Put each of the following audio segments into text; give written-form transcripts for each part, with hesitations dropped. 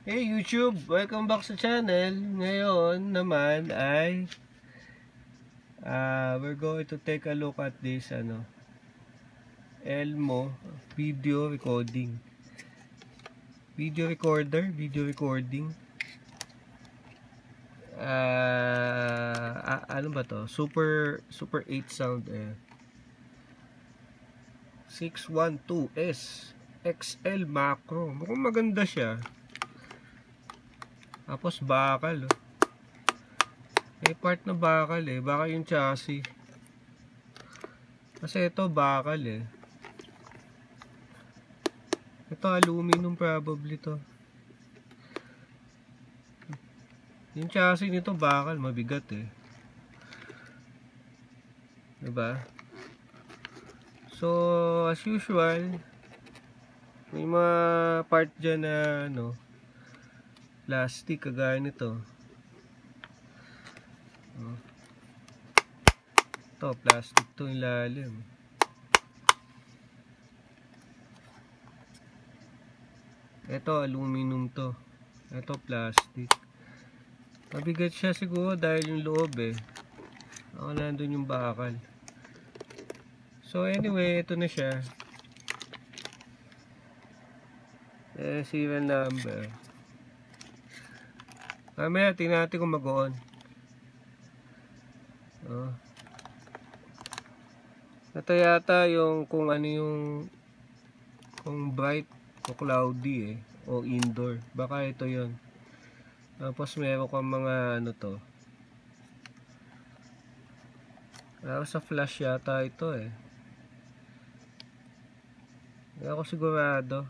Hey YouTube, welcome back sa channel. Ngayon naman ay we're going to take a look at this Elmo video recording. Video recording. Ano ba to? Super 8 sound 612S XL macro. Mukhang maganda siya. Tapos bakal oh. May part na bakal baka yung chassis. Kasi ito bakal Ito aluminum probably to. Yung chassis nito bakal, mabigat diba? So as usual, may mga part dyan na plastic kagaya nito. Ito plastic to ilalim. Ito aluminum to. Ito plastic. Mabigat siya siguro dahil yung loob Ako nandun yung bakal. So anyway, ito na siya. Serial number. Mamaya tingnan natin kung mag-on. Ito yata yung kung ano yung kung bright o cloudy o indoor. Baka ito yon. Tapos meron kang mga to. Sa flash yata ito Hindi ako sigurado.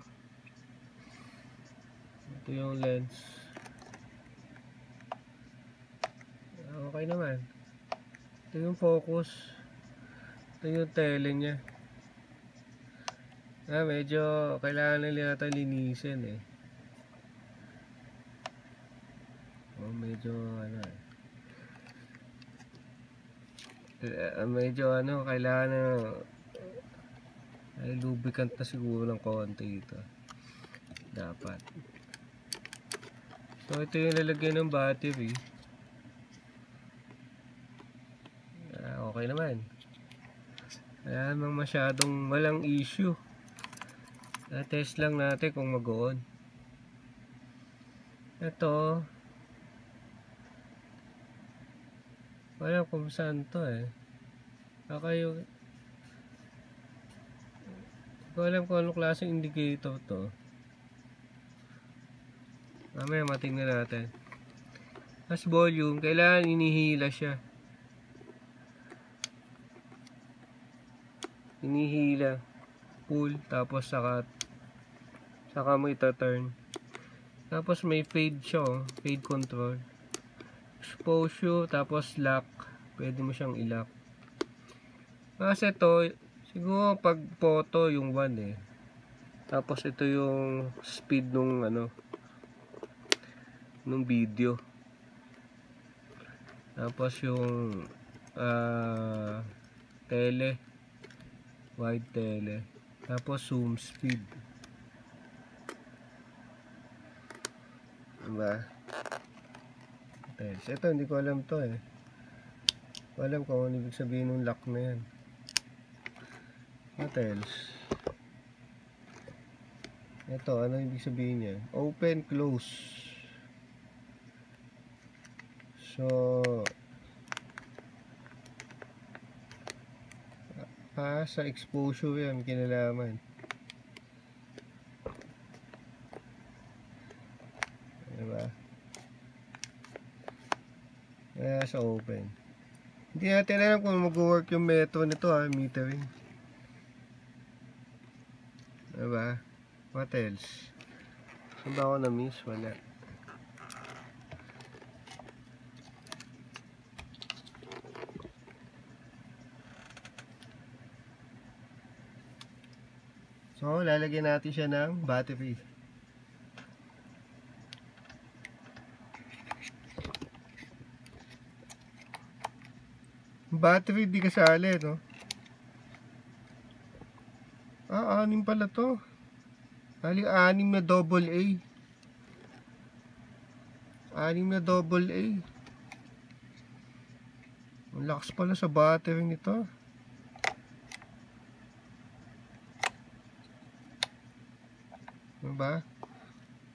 Ito yung lens. Okay naman. Ito yung focus. Ito yung tele nya. Medyo kailangan nila yata linisin medyo medyo kailangan ay lubricant na siguro ng konti ito dapat. So ito yung lalagyan ng battery. Okay naman, kaya namang masyadong walang issue. Test lang natin kung mag-on. Ito wala kung saan to baka yung hindi ko alam kung anong klaseng indicator to. Mamaya matingnan natin. As volume, kailangan inihila siya. Inihila pull, tapos saka mo ita-turn. Tapos may fade siya fade control, exposure, tapos lock. Pwede mo siyang i-lock. Kasi ito siguro pag photo yung 1 tapos ito yung speed nung nung video. Tapos yung tele, wide tele, tapos zoom speed. Diba? Ito hindi ko alam to Alam ko ano ibig sabihin ng lock na yan. What else? Ito, ano ibig sabihin niya? Open, close. So sa exposure yan kinalaman. Diba? Kaya sa open. Hindi natin alam kung mag-work yung method nito metering. Diba? What else? Saan ba ako na-miss? Wala. So, lalagyan natin siya ng battery. Battery di kasali, no? 6 pala to. Hali 6 na double A. 6 na double A. Ang lakas pala sa battery nito. Diba?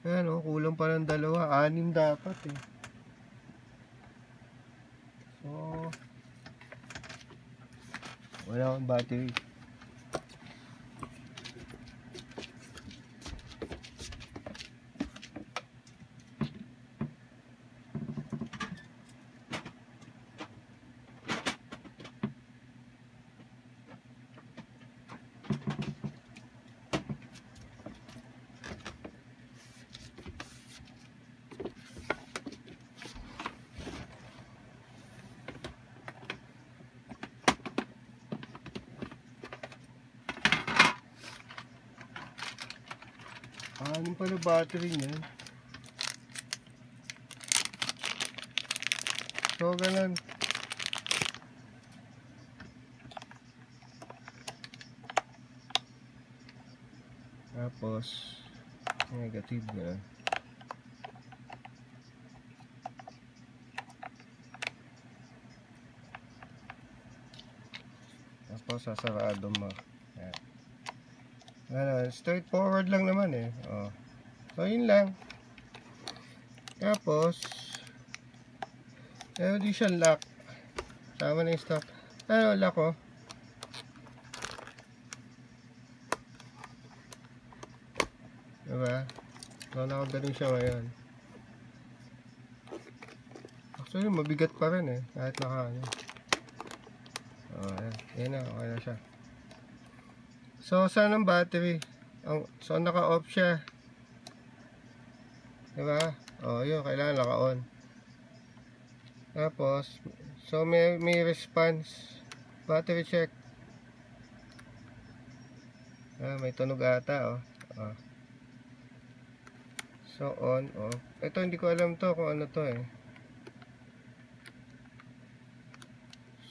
Ayan o, kulang pa ng 2. 6 dapat eh. So, wala akong battery. Ano pala battery niya? So, ganun. Tapos, negative na. Tapos, sasarado mo. Ayan. Ano, straightforward lang naman eh. Oh. So, yun lang. Tapos, meron din siyang lock. Tama na yung stock. Ano, lock oh. Diba? So, nakagaling siya ngayon. Actually, mabigat pa rin eh. Kahit naka ano. Oh, ayan. Ayan na, okay na siya. So, saan ang battery? So, naka-off siya. Diba? O, yun. Kailangan naka-on. Tapos, so, may response. Battery check. May tunog ata, oh. So, on, off. Ito, hindi ko alam to kung ano to, eh.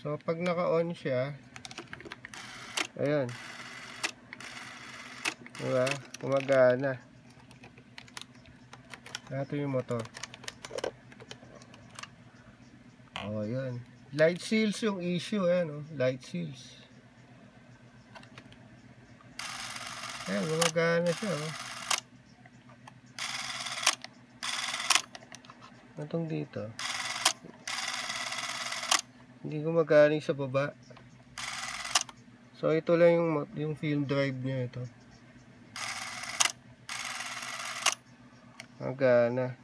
So, pag naka-on siya, ayan. Diba? Gumagana. Ito yung motor. Oh, yun. Light seals yung issue. Ayan, oh. Light seals. Ayan, gumagana siya, oh. Itong dito. Hindi gumagana sa baba. So, ito lang yung film drive niya ito. Magana.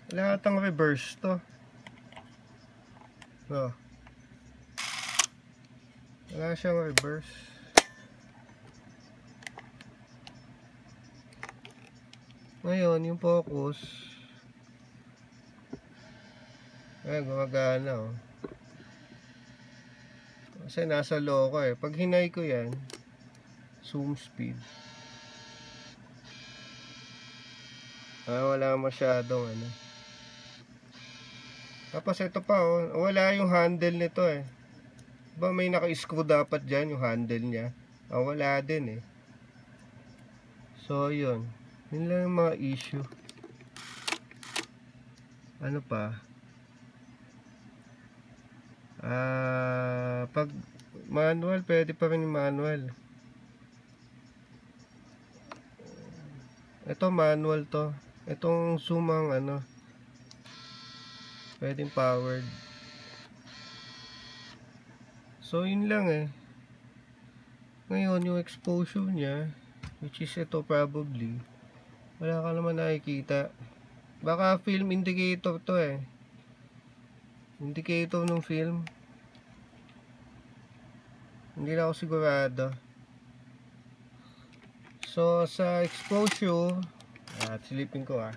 Wala atang reverse to. Oh. Wala siyang reverse. Ngayon, yung focus. Ayan, gumagana oh. Kasi nasa low ko eh. Pag hinay ko yan, zoom speed. Wala masyadong ano. Tapos ito pa oh, wala yung handle nito eh. Diba may naka-screw dapat dyan yung handle niya. Wala din eh. So yun. Yun lang yung mga issue. Ano pa? Pag manual, pwede pa rin yung manual. Ito manual to. Itong zoom ang ano, pwedeng powered. So yun lang eh. Ngayon yung exposure niya, which is ito probably, wala ka naman nakikita. Baka film indicator to eh. Indicator ng film. Hindi na ako sigurado. So sa exposure, silipin ko ah.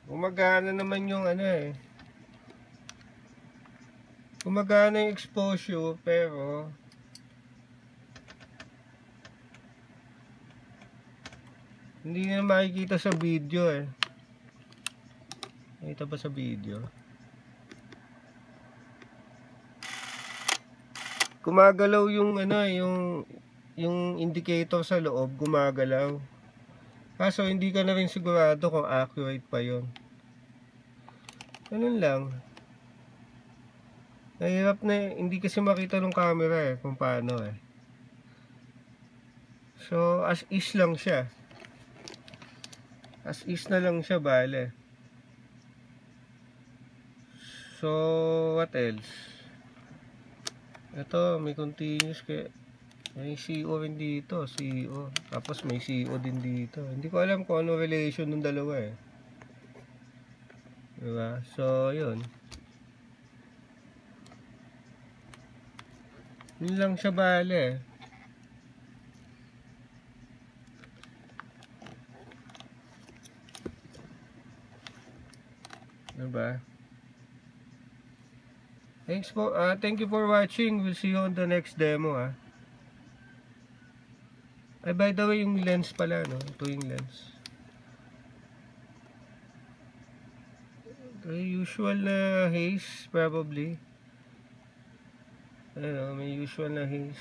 Gumagana naman yung ano eh. Gumagana yung exposure pero hindi na makikita sa video eh. Nakita ba sa video? gumagalaw yung ano, yung indicator sa loob, gumagalaw. Kaso hindi ka na rin sigurado kung accurate pa yon. Ganun lang. Nahirap na, hindi kasi makita ng camera kung paano So, as is lang siya. As is na lang siya, bale. So, what else? Ito, may continuous kaya may CO rin dito, CO. Tapos may CO din dito. Hindi ko alam kung ano relation ng dalawa Diba? So, yun. Yun lang siya bale. Diba? Thank you for watching. We'll see you on the next demo Ay, by the way, yung lens pala, no? Ito yung lens. The usual na haze, probably. Ayun, may usual na haze.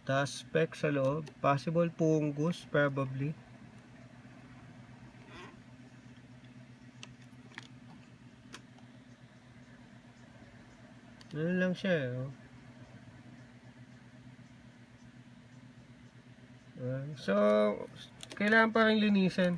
Task spec sa loob. Possible fungus, probably. Ano lang siya, So, kailangan pa rin linisan.